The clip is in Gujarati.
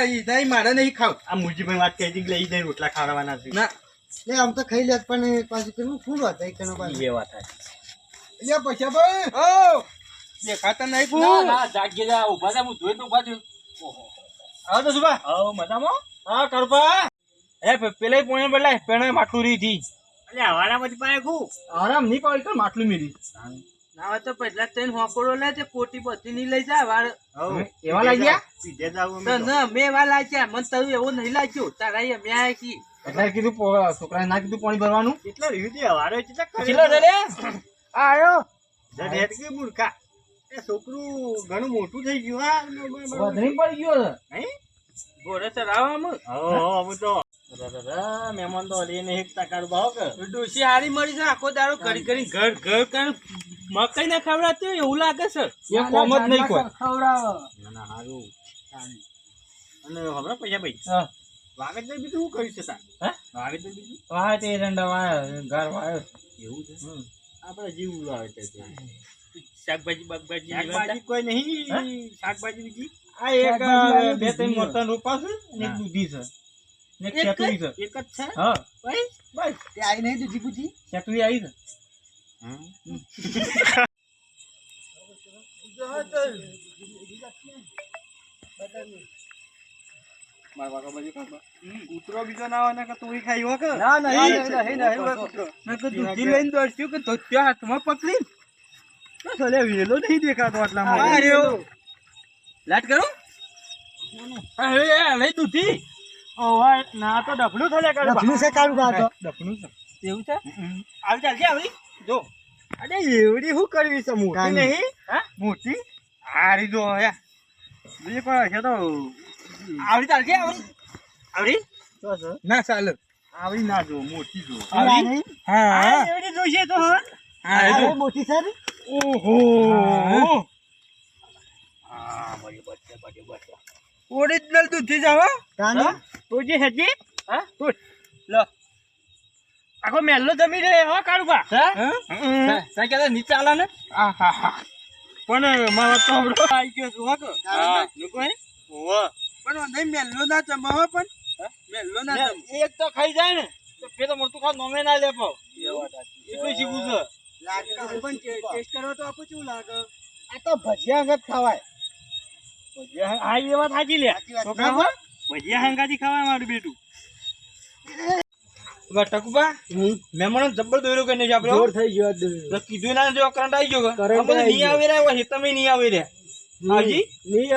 ઈ મારે નહીં ખાવ. આ મુરજીભાઈ વાત કરી હતી કે લઈ જઈ રોટલા ખાવાના છે. ના લે આમ તો ખાઈ લે પણ પાછું કેવું ફૂલ વાત એ કનો પાછું એ વાત થાય. લે પૈસા ભાઈ ઓ દેખાતા નહીં ના ભૂ. ના જાગી જા ઉભા થા હું જોઈ તો ઉભા થયો. આવો તો સુભા. આવો મજામાં? હા કરપા. પેલા પોણે બદલાય પેણે માટલું રહી હતી. અલે હવાડામાંથી પાય કુ આરામ નહીં પાડી તો માટલું મેરી. ના હોય તો પહેલા તઈને હોકડો લે તે પોટી બધી નહીં લઈ જા વાર એવા લાગી ગયા? સીધે જાવ તો ના મેં એવા લાગ્યા મને તારું એવું નહીં લાગ્યું તારા એ મેં આ કી એટલે કીધું છોકરાએ ના કીધું પાણી ભરવાનું. કેટલા રહ્યું છે હવાડો કેટલા કેટલો છે લે? આયો. ઢેટ કે મૂર્ખા એ છોકરું ઘણું મોટું થઈ ગયું હા વધણી પડી ગયો છે. નહીં ઘોડે ચરાવવામાં હું તો મહેમાન તો લઈને એક ટકા ભાવ કે ડોસી હારી મળી છે આખો દાડો કરી કરી ઘર ઘર કર મકાઈ ના ખવડાવતી એવું લાગે છે એ કોમ જ નહીં કોઈ. ખવડાવો ના ના સારું અને હવે પૈસા ભાઈ હા. વાવેતર બીજું શું કર્યું છે તાર હે? વાવેતર બીજું વાહ તે રંડા વાયો ઘર વાયો. એવું છે આપણે જીવ વાવેતર છે શાકભાજી બાકભાજી શાકભાજી કોઈ નહીં શાકભાજી બીજી આ એક બે ત્રણ મોટા રોપા છે ને એક દૂધી છે ને એક શેતુરી છે. એક જ છે હા બસ બસ તે આઈ નહીં દૂધી પૂછી શેતુરી આવી છે. કૂતરો બીજો ના હોય ને કે તું ખાઈ હો કે ના નહીં કૂતરો દૂધી લઈને દોડ્યું કે ધોત્યો હાથમાં પકડી. ભલે વેલો નહીં દેખાતો આ આટલામાં રહ્યો. લાટ કરો. અરે લઈ દૂધી. ઓવા ના તો ડફલું થયા કરે લફલું છે કાળું કાતો દફણું છે. એવું છે આવી ચાલજે આવી જો અરે એવડી શું કરવી છે મોટી કાંઈ નહીં હા મોટી હારી જો હે બીજી કોઈ છે તો આવડી ચાલજે આવડી આવડી ના ચાલે. આવડી ના જો મોટી જો આ નહીં હા એવડી જોઈશે તો હા આ મોટી છે ને ઓહો હા બડી બચ્ચે બડી બચ્ચે ઓરિજિનલ દૂધી જ આવે. કાને તો જે હજી હા તું લો આખો મેલ્લો જમી રહે હો કાળુબા સાયકલ નીચે આલા ને આહાહા. પણ મારો તો હમણાં આવી ગયો છું હો કે હા લોકો હે ઓવા પણ નહીં મેલ્લો ના જમાવો પણ મેલ્લો ના જમ. એક તો ખાઈ જાય ને તો પેલો મોટું ખા નોમે ના લેપો એટલું શીખવું છે પણ ટેસ્ટ કરો તો આપું શું લાગે આ તો ભજીયા અંગત ખવાય હા એ વાત સાચી લે છોકરા હો ભજીયા હંગાથી ખાવાય મારું બેટું ટકુબા મહેમાનો જબ્બર દોર્યો કે નહીં આપણે? જોર થઈ ગયો તો કીધું ના જો કરંટ આવી ગયો કે? કરંટ આ બધું આવી નહીં આવી રહ્યા હોય તમે નહીં આવી રહ્યા. હાજી નહીં